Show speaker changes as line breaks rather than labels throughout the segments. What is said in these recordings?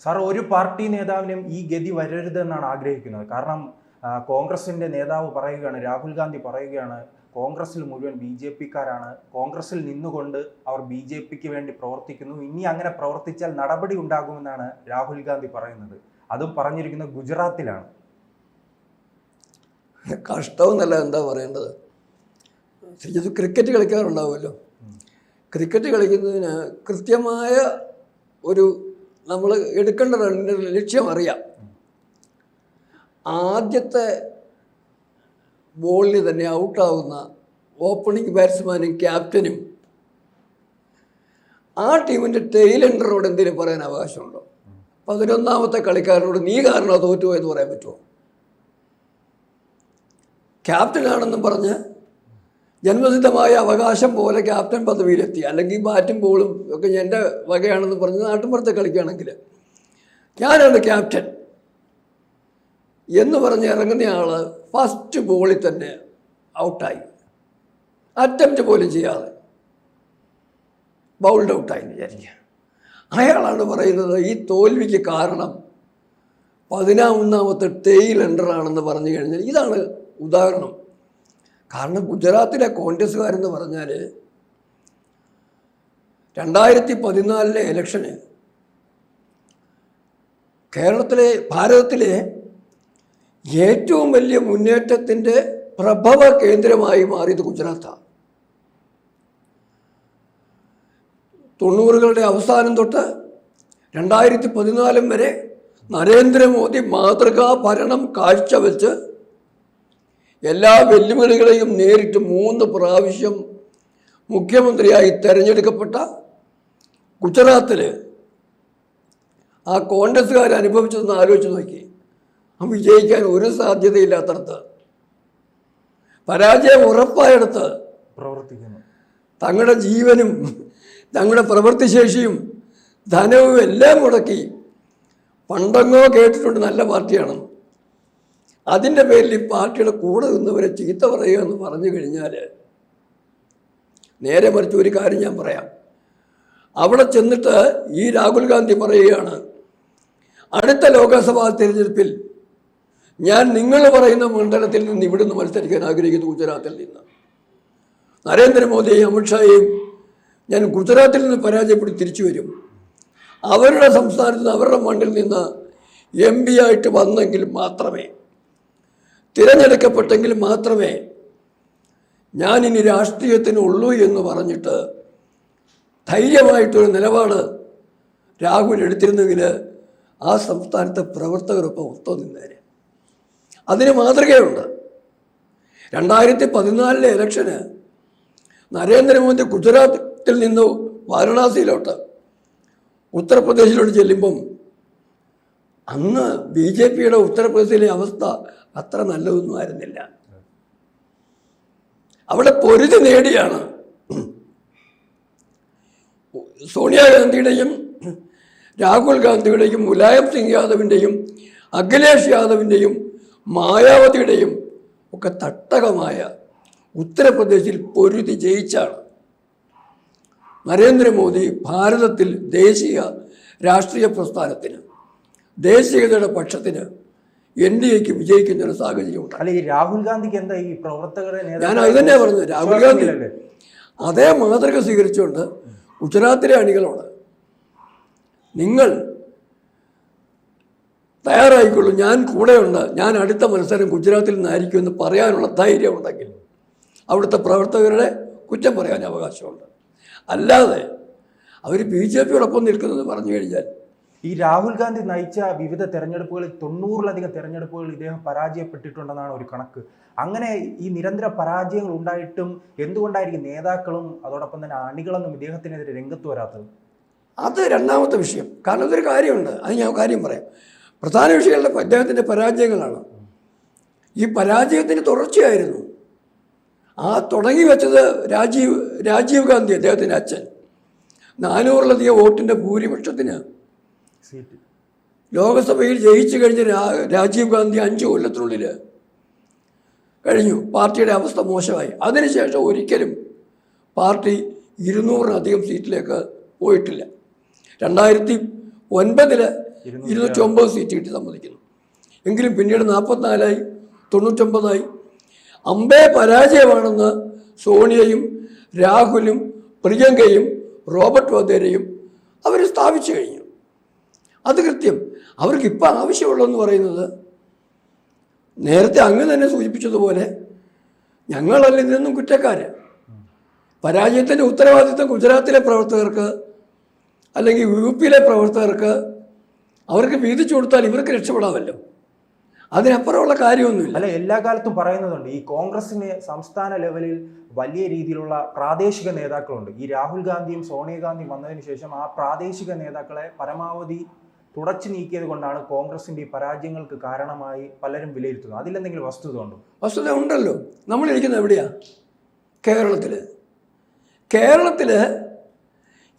Sir, ഒരു party നേതാവിനും ഈ ഗതി വരരുതെന്നാണ് ആഗ്രഹിക്കുന്നത്. കാരണം കോൺഗ്രസിന്റെ നേതാവ് പറയുകയാണ്, രാഹുൽ ഗാന്ധി പറയുകയാണ്, കോൺഗ്രസിൽ മുഴുവൻ BJP-ക്കാരാണ്, കോൺഗ്രസിൽ നിന്നുകൊണ്ട് അവർ BJP-ക്ക് വേണ്ടി പ്രവർത്തിക്കുന്നു, ഇനി അങ്ങനെ പ്രവർത്തിച്ചാൽ നടപടി ഉണ്ടാകുമെന്നാണ് രാഹുൽ ഗാന്ധി പറയുന്നത്. അതും പറഞ്ഞിരിക്കുന്നത് ഗുജറാത്തിലാണ്.
കഷ്ടമെന്നല്ല, എന്താ പറയേണ്ടത്. ക്രിക്കറ്റ് കളിക്കാറുണ്ടാവുമല്ലോ, ക്രിക്കറ്റ് കളിക്കുന്നതിന് കൃത്യമായ ഒരു നമ്മൾ എടുക്കേണ്ട റണ്ണിൻ്റെ ലക്ഷ്യം അറിയാം. ആദ്യത്തെ ബോളിന് തന്നെ ഔട്ടാവുന്ന ഓപ്പണിംഗ് ബാറ്റ്സ്മാനും ക്യാപ്റ്റനും ആ ടീമിൻ്റെ ടെയിൽ എൻഡറോട് എന്തെങ്കിലും പറയാൻ അവകാശമുണ്ടോ? 11ാമത്തെ കളിക്കാരനോട് നീ കാരണം തോറ്റുപോയെന്ന് പറയാൻ പറ്റുമോ? ക്യാപ്റ്റനാണെന്നും പറഞ്ഞ് ജന്മസിദ്ധമായ അവകാശം പോലെ ക്യാപ്റ്റൻ പദവിയിലെത്തി, അല്ലെങ്കിൽ ബാറ്റും ബോളും ഒക്കെ എൻ്റെ വകയാണെന്ന് പറഞ്ഞ് നാട്ടുമ്പുറത്തെ കളിക്കുകയാണെങ്കിൽ ഞാനാണ് ക്യാപ്റ്റൻ എന്ന് പറഞ്ഞ് ഇറങ്ങുന്നയാൾ ഫസ്റ്റ് ബോളിൽ തന്നെ ഔട്ടായി, അറ്റംപ്റ്റ് പോലും ചെയ്യാതെ ബൗൾഡ് ഔട്ടായി വിചാരിക്കുക. അയാളാണ് പറയുന്നത് ഈ തോൽവിക്ക് കാരണം 11ാമത്തെ ടെയിൽ എൻഡറാണെന്ന് പറഞ്ഞു കഴിഞ്ഞാൽ ഇതാണ് ഉദാഹരണം. കാരണം ഗുജറാത്തിലെ കോൺഗ്രസ്സുകാരെന്ന് പറഞ്ഞാൽ 2014 ഇലക്ഷന് ഭാരതത്തിലെ ഏറ്റവും വലിയ മുന്നേറ്റത്തിൻ്റെ പ്രഭവ കേന്ദ്രമായി മാറിയത് ഗുജറാത്താണ്. 90കളുടെ അവസാനം തൊട്ട് 2014 വരെ നരേന്ദ്രമോദി മാതൃകാ ഭരണം കാഴ്ചവെച്ച് എല്ലാ വെല്ലുവിളികളെയും നേരിട്ട് 3 പ്രാവശ്യം മുഖ്യമന്ത്രിയായി തെരഞ്ഞെടുക്കപ്പെട്ട ഗുജറാത്തിൽ ആ കോൺഗ്രസ്സുകാർ അനുഭവിച്ചതെന്ന് ആലോചിച്ച് നോക്കി. വിജയിക്കാൻ ഒരു സാധ്യതയില്ലാത്തടത്ത്, പരാജയം ഉറപ്പായെടുത്ത് പ്രവർത്തിക്കുന്നു, തങ്ങളുടെ ജീവനും തങ്ങളുടെ പ്രവൃത്തിശേഷിയും ധനവും എല്ലാം മുടക്കി, പണ്ടെങ്ങോ കേട്ടിട്ടുണ്ട് നല്ല പാർട്ടിയാണ്, അതിൻ്റെ പേരിൽ ഈ പാർട്ടിയുടെ കൂടെ നിന്നവരെ ചീത്ത പറയുക എന്ന് പറഞ്ഞു കഴിഞ്ഞാൽ, നേരെ മറിച്ച് ഒരു കാര്യം ഞാൻ പറയാം. അവിടെ ചെന്നിട്ട് ഈ രാഹുൽ ഗാന്ധി പറയുകയാണ്, അടുത്ത ലോക്സഭാ തിരഞ്ഞെടുപ്പിൽ ഞാൻ നിങ്ങൾ പറയുന്ന മണ്ഡലത്തിൽ നിന്ന് ഇവിടുന്ന് മത്സരിക്കാൻ ആഗ്രഹിക്കുന്നു, ഗുജറാത്തിൽ നിന്ന്. നരേന്ദ്രമോദിയെയും അമിത്ഷായെയും ഞാൻ ഗുജറാത്തിൽ നിന്ന് പരാജയപ്പെട്ട് തിരിച്ചു വരും. അവരുടെ സംസ്ഥാനത്ത് നിന്ന്, അവരുടെ മണ്ണിൽ നിന്ന് MP ആയിട്ട് വന്നെങ്കിൽ മാത്രമേ, തിരഞ്ഞെടുക്കപ്പെട്ടെങ്കിൽ മാത്രമേ ഞാനിനി രാഷ്ട്രീയത്തിനുള്ളൂ എന്ന് പറഞ്ഞിട്ട് ധൈര്യമായിട്ടൊരു നിലപാട് രാഹുൽ എടുത്തിരുന്നെങ്കിൽ ആ സംസ്ഥാനത്തെ പ്രവർത്തകരൊപ്പം ഒത്തുനിന്നേനെ. അതിന് മാതൃകയുണ്ട്. 2014 ഇലക്ഷന് നരേന്ദ്രമോദി ഗുജറാത്തിൽ നിന്ന് വാരണാസിയിലോട്ട്, ഉത്തർപ്രദേശിലോട്ട് ചെല്ലുമ്പം അന്ന് BJPയുടെ ഉത്തർപ്രദേശിലെ അവസ്ഥ അത്ര നല്ലതൊന്നും ആയിരുന്നില്ല. അവിടെ പൊരുതി നേടിയാണ് സോണിയാഗാന്ധിയുടെയും രാഹുൽ ഗാന്ധിയുടെയും മുലായം സിംഗ് യാദവിൻ്റെയും അഖിലേഷ് യാദവിൻ്റെയും മായാവതിയുടെയും ഒക്കെ തട്ടകമായ ഉത്തർപ്രദേശിൽ പൊരുതി ജയിച്ചാണ് നരേന്ദ്രമോദി ഭാരതത്തിൽ ദേശീയ രാഷ്ട്രീയ പ്രസ്ഥാനത്തിന്, ദേശീയതയുടെ പക്ഷത്തിന്, NDAക്ക് വിജയിക്കുന്ന ഒരു സാഹചര്യം ഉണ്ട്.
അല്ല, ഈ രാഹുൽ ഗാന്ധിക്ക് എന്താ ഈ പ്രവർത്തകരെ?
ഞാൻ അത് തന്നെയാണ് പറഞ്ഞത്. രാഹുൽ ഗാന്ധി അതേ മാതൃക സ്വീകരിച്ചുകൊണ്ട് ഗുജറാത്തിലെ അണികളോട് നിങ്ങൾ തയ്യാറായിക്കൊള്ളൂ, ഞാൻ കൂടെയുണ്ട്, ഞാൻ അടുത്ത മത്സരം ഗുജറാത്തിൽ നിന്നായിരിക്കും എന്ന് പറയാനുള്ള ധൈര്യം ഉണ്ടെങ്കിൽ അവിടുത്തെ പ്രവർത്തകരുടെ കുറ്റം പറയാൻ അവകാശമുണ്ട്. അല്ലാതെ അവർ BJPയോടൊപ്പം നിൽക്കുന്നത് പറഞ്ഞു കഴിഞ്ഞാൽ,
ഈ രാഹുൽ ഗാന്ധി നയിച്ച വിവിധ തെരഞ്ഞെടുപ്പുകളിൽ 90-ലധികം തെരഞ്ഞെടുപ്പുകൾ ഇദ്ദേഹം പരാജയപ്പെട്ടിട്ടുണ്ടെന്നാണ് ഒരു കണക്ക്. അങ്ങനെ ഈ നിരന്തര പരാജയങ്ങൾ ഉണ്ടായിട്ടും എന്തുകൊണ്ടായിരിക്കും നേതാക്കളും അതോടൊപ്പം തന്നെ അണികളൊന്നും ഇദ്ദേഹത്തിനെതിരെ രംഗത്ത് വരാത്തത്?
അത് രണ്ടാമത്തെ വിഷയം. കാരണം അതൊരു കാര്യമുണ്ട്, അത് ഞാൻ കാര്യം പറയാം. പ്രധാന വിഷയങ്ങളുടെ അദ്ദേഹത്തിൻ്റെ പരാജയങ്ങളാണ്. ഈ പരാജയത്തിന് തുടർച്ചയായിരുന്നു. ആ തുടങ്ങി വെച്ചത് രാജീവ് ഗാന്ധി, അദ്ദേഹത്തിൻ്റെ അച്ഛൻ. 400-ലധികം വോട്ടിൻ്റെ ഭൂരിപക്ഷത്തിന് ലോകസഭയിൽ ജയിച്ചു കഴിഞ്ഞ രാജീവ് ഗാന്ധി 5 കൊല്ലത്തിനുള്ളിൽ കഴിഞ്ഞു. പാർട്ടിയുടെ അവസ്ഥ മോശമായി. അതിനുശേഷം ഒരിക്കലും പാർട്ടി 200-ലധികം സീറ്റിലേക്ക് പോയിട്ടില്ല. 2009 209 സീറ്റ് കിട്ടി സമ്മതിക്കുന്നു. എങ്കിലും പിന്നീട് 44 99 അമ്പേ പരാജയമാണെന്ന് സോണിയയും രാഹുലും പ്രിയങ്കയും റോബർട്ട് വധേരയും അവർ സ്ഥാപിച്ചു കഴിഞ്ഞു. അത് കൃത്യം. അവർക്ക് ഇപ്പം ആവശ്യമുള്ളതെന്ന് പറയുന്നത് നേരത്തെ അങ്ങ് തന്നെ സൂചിപ്പിച്ചതുപോലെ ഞങ്ങളല്ല ഇതിനൊന്നും കുറ്റക്കാര്. പരാജയത്തിൻ്റെ ഉത്തരവാദിത്വം ഗുജറാത്തിലെ പ്രവർത്തകർക്ക് അല്ലെങ്കിൽ UP-ലെ പ്രവർത്തകർക്ക് അവർക്ക് വീതിച്ചു കൊടുത്താൽ ഇവർക്ക് രക്ഷപ്പെടാമല്ലോ. അതിനപ്പുറമുള്ള കാര്യമൊന്നുമില്ല.
അല്ല, എല്ലാ കാലത്തും പറയുന്നതുണ്ട് ഈ കോൺഗ്രസിന് സംസ്ഥാന ലെവലിൽ വലിയ രീതിയിലുള്ള പ്രാദേശിക നേതാക്കളുണ്ട്. ഈ രാഹുൽ ഗാന്ധിയും സോണിയാഗാന്ധിയും വന്നതിന് ശേഷം ആ പ്രാദേശിക നേതാക്കളെ പരമാവധി തുടച്ചു നീക്കിയത് കൊണ്ടാണ് കോൺഗ്രസിന്റെ ഈ പരാജയങ്ങൾക്ക് കാരണമായി പലരും വിലയിരുത്തുന്നത്. അതിലെന്തെങ്കിലും വസ്തുത ഉണ്ടോ?
വസ്തുത ഉണ്ടല്ലോ. നമ്മളിരിക്കുന്നത് എവിടെയാ? കേരളത്തിൽ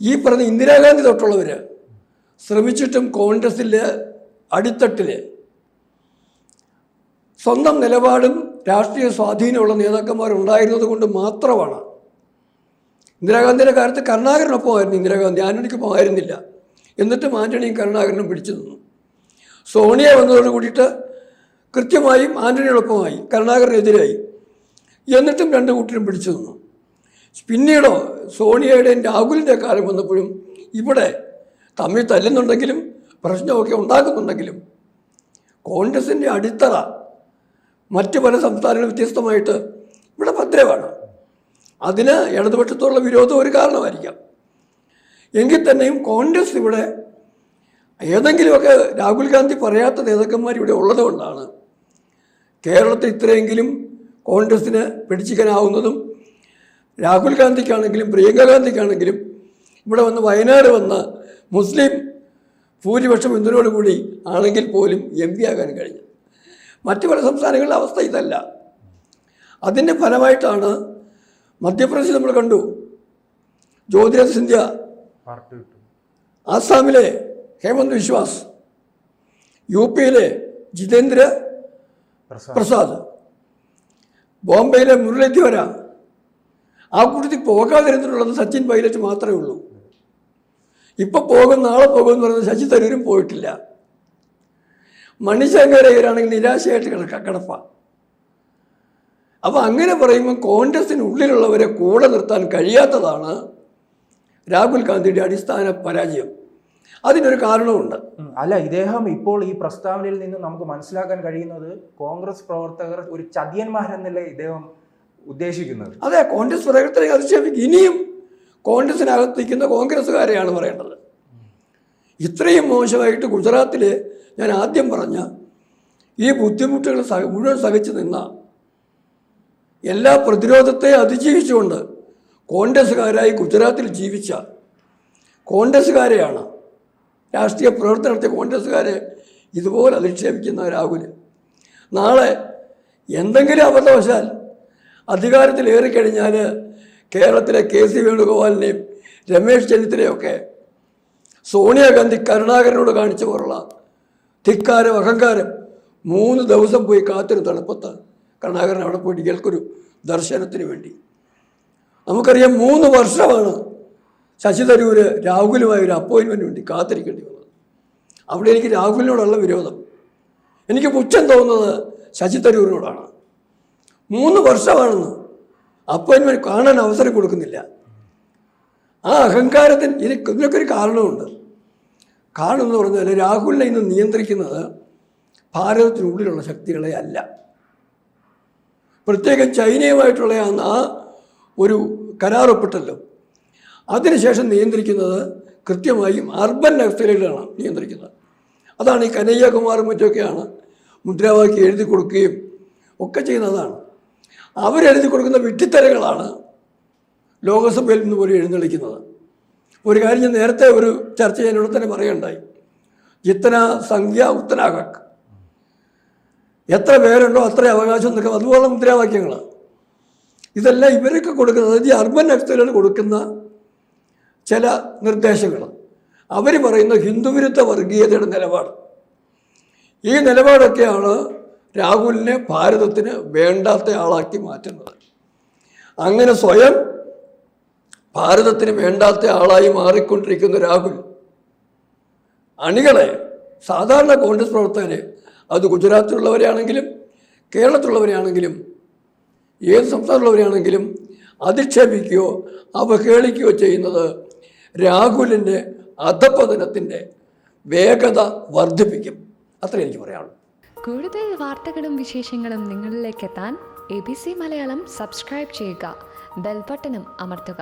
ഈ പറഞ്ഞ ഇന്ദിരാഗാന്ധി തൊട്ടുള്ളവർ ശ്രമിച്ചിട്ടും കോൺഗ്രസിലെ അടിത്തട്ടിൽ സ്വന്തം നിലപാടും രാഷ്ട്രീയ സ്വാധീനമുള്ള നേതാക്കന്മാരുണ്ടായിരുന്നത് കൊണ്ട് മാത്രമാണ്. ഇന്ദിരാഗാന്ധിയുടെ കാര്യത്തിൽ കരുണാകരനൊപ്പമായിരുന്നു ഇന്ദിരാഗാന്ധി, ആന്റണിക്കൊപ്പം ആയിരുന്നില്ല. എന്നിട്ടും ആന്റണിയും കരുണാകരനും പിടിച്ചു നിന്നു. സോണിയ വന്നതോട് കൂടിയിട്ട് കൃത്യമായും ആന്റണിയോടൊപ്പമായി, കരുണാകരനെതിരായി. എന്നിട്ടും രണ്ട് കൂട്ടരും പിടിച്ചു നിന്നു. പിന്നീടോ സോണിയയുടെയും രാഹുലിൻ്റെ കാലം വന്നപ്പോഴും ഇവിടെ തമ്മിൽ തല്ലുന്നുണ്ടെങ്കിലും പ്രശ്നമൊക്കെ ഉണ്ടാക്കുന്നുണ്ടെങ്കിലും കോൺഗ്രസിൻ്റെ അടിത്തറ മറ്റ് പല സംസ്ഥാനങ്ങളും വ്യത്യസ്തമായിട്ട് ഇവിടെ ഭദ്രമാണ്. അതിന് ഇടതുപക്ഷത്തോടുള്ള വിരോധം ഒരു കാരണമായിരിക്കാം. എങ്കിൽ തന്നെയും കോൺഗ്രസ് ഇവിടെ ഏതെങ്കിലുമൊക്കെ രാഹുൽ ഗാന്ധി പറയാത്ത നേതാക്കന്മാർ ഇവിടെ ഉള്ളത് കൊണ്ടാണ് കേരളത്തിൽ ഇത്രയെങ്കിലും കോൺഗ്രസ്സിന് പിടിച്ചിക്കാനാവുന്നതും. രാഹുൽ ഗാന്ധിക്കാണെങ്കിലും പ്രിയങ്ക ഗാന്ധിക്കാണെങ്കിലും ഇവിടെ വന്ന് വയനാട് വന്ന് മുസ്ലിം ഭൂരിപക്ഷം പിന്തുണയോടുകൂടി ആണെങ്കിൽ പോലും MP ആകാൻ കഴിഞ്ഞു. മറ്റു പല സംസ്ഥാനങ്ങളുടെ അവസ്ഥ ഇതല്ല. അതിൻ്റെ ഫലമായിട്ടാണ് മധ്യപ്രദേശ് നമ്മൾ കണ്ടു, ജ്യോതിരാദിത്യ സിന്ധ്യ, ആസാമിലെ ഹേമന്ത് വിശ്വാസ്, UP-യിലെ ജിതേന്ദ്ര പ്രസാദ്, ബോംബെയിലെ മുരളീധര. ആ കൂട്ടത്തിൽ പോകാതിരുന്നിട്ടുള്ളത് സച്ചിൻ പൈലറ്റ് മാത്രമേ ഉള്ളൂ. ഇപ്പം പോകും, നാളെ പോകും എന്ന് പറയുന്നത് ശശി തരൂരും പോയിട്ടില്ല. മണിശങ്കരയ്യരാണെങ്കിൽ നിരാശയായിട്ട് കിടപ്പാണ്. അപ്പോൾ അങ്ങനെ പറയുമ്പോൾ കോൺഗ്രസിനുള്ളിലുള്ളവരെ കൂടെ നിർത്താൻ കഴിയാത്തതാണ് രാഹുൽ ഗാന്ധിയുടെ അടിസ്ഥാന പരാജയം. അതിനൊരു കാരണവുമുണ്ട്.
അല്ല, ഇദ്ദേഹം ഇപ്പോൾ ഈ പ്രസ്താവനയിൽ നിന്ന് നമുക്ക് മനസ്സിലാക്കാൻ കഴിയുന്നത് കോൺഗ്രസ് പ്രവർത്തകർ ഒരു ചതിയന്മാരെന്നല്ലേ ഇദ്ദേഹം ഉദ്ദേശിക്കുന്നത്.
അതെ, കോൺഗ്രസ് പ്രവർത്തകരെ അധിക്ഷേപിക്കും. ഇനിയും കോൺഗ്രസിനകത്ത് നിൽക്കുന്ന കോൺഗ്രസ്സുകാരെയാണ് പറയേണ്ടത്. ഇത്രയും മോശമായിട്ട് ഗുജറാത്തിൽ ഞാൻ ആദ്യം പറഞ്ഞ ഈ ബുദ്ധിമുട്ടുകൾ മുഴുവൻ സഹിച്ചു നിന്ന, എല്ലാ പ്രതിരോധത്തെ അതിജീവിച്ചുകൊണ്ട് കോൺഗ്രസ്സുകാരായി ഗുജറാത്തിൽ ജീവിച്ച കോൺഗ്രസ്സുകാരെയാണ്, രാഷ്ട്രീയ പ്രവർത്തനം നടത്തിയ കോൺഗ്രസ്സുകാരെ ഇതുപോലെ അധിക്ഷേപിക്കുന്ന രാഹുൽ നാളെ എന്തെങ്കിലും അബദ്ധവശാൽ അധികാരത്തിൽ ഏറിക്കഴിഞ്ഞാൽ കേരളത്തിലെ KC വേണുഗോപാലിനെയും രമേശ് ചെന്നിത്തലയൊക്കെ സോണിയാഗാന്ധി കരുണാകരനോട് കാണിച്ച പോലുള്ള ധിക്കാരം, അഹങ്കാരം 3 ദിവസം പോയി കാത്തിരുന്നു തണുപ്പത്ത്. കരുണാകരൻ അവിടെ പോയിട്ട് ഇയാൾക്കൊരു ദർശനത്തിന് വേണ്ടി. നമുക്കറിയാം 3 വർഷമാണ് ശശി തരൂര് രാഹുലുമായി ഒരു അപ്പോയിൻമെൻറ്റ് വേണ്ടി കാത്തിരിക്കേണ്ടി വന്നത്. അവിടെ എനിക്ക് രാഹുലിനോടുള്ള വിരോധം, എനിക്ക് പുച്ഛം തോന്നുന്നത് ശശി തരൂരിനോടാണ്. 3 വർഷമാണെന്ന് അപ്പോയിൻമെൻറ്റ് കാണാൻ അവസരം കൊടുക്കുന്നില്ല. ആ അഹങ്കാരത്തിന് ഇതിനൊക്കെ ഒരു കാരണമുണ്ട്. കാരണം എന്ന് പറഞ്ഞാൽ രാഹുലിനെ ഇന്ന് നിയന്ത്രിക്കുന്നത് ഭാരതത്തിനുള്ളിലുള്ള ശക്തികളെ അല്ല, പ്രത്യേകം ചൈനയുമായിട്ടുള്ള ആ ഒരു കരാറൊപ്പിട്ടല്ലോ, അതിനുശേഷം നിയന്ത്രിക്കുന്നത് കൃത്യമായും അർബൻ നക്സലുകളാണ് നിയന്ത്രിക്കുന്നത്. അതാണ് ഈ കനയ്യകുമാറും മറ്റൊക്കെയാണ് മുദ്രാവാക്യം എഴുതി കൊടുക്കുകയും ഒക്കെ ചെയ്യുന്നതാണ്. അവരെഴുതി കൊടുക്കുന്ന വിഡ്ഢിത്തരങ്ങളാണ് ലോകസഭയിൽ നിന്ന് പോലും എഴുന്നള്ളിക്കുന്നത്. ഒരു കാര്യം ഞാൻ നേരത്തെ ഒരു ചർച്ച ഞാനിവിടെ തന്നെ പറയുകയുണ്ടായി. ജിത്തന സംഖ്യ ഉത്തന ഹക്ക്, എത്ര പേരുണ്ടോ അത്ര അവകാശം നിൽക്കും, അതുപോലെ മുദ്രാവാക്യങ്ങൾ. ഇതെല്ലാം ഇവരൊക്കെ കൊടുക്കുന്നത്, അതായത് ഈ അർബൻ നക്സലുകൾ കൊടുക്കുന്ന ചില നിർദ്ദേശങ്ങൾ. അവർ പറയുന്ന ഹിന്ദുവിരുദ്ധ വർഗീയതയുടെ നിലപാട്. ഈ നിലപാടൊക്കെയാണ് രാഹുലിനെ ഭാരതത്തിന് വേണ്ടാത്ത ആളാക്കി മാറ്റുന്നത്. അങ്ങനെ സ്വയം ഭാരതത്തിന് വേണ്ടാത്ത ആളായി മാറിക്കൊണ്ടിരിക്കുന്ന രാഹുൽ അണികളെ സാധാരണ കോൺഗ്രസ് പ്രവർത്തകർ, അത് ഗുജറാത്തിലുള്ളവരാണെങ്കിലും കേരളത്തിലുള്ളവരാണെങ്കിലും ഏത് സംസ്ഥാനത്തുള്ളവരാണെങ്കിലും അധിക്ഷേപിക്കുകയോ അവഹേളിക്കുകയോ ചെയ്യുന്നത് രാഹുലിൻ്റെ അധപതനത്തിൻ്റെ വേഗത വർദ്ധിപ്പിക്കും. അത്രേ എനിക്ക് പറയാനുള്ളൂ.
കൂടുതൽ വാർത്തകളും വിശേഷങ്ങളും നിങ്ങളിലേക്ക് എത്താൻ ABC മലയാളം സബ്സ്ക്രൈബ് ചെയ്യുക, ബെൽ ബട്ടണും അമർത്തുക.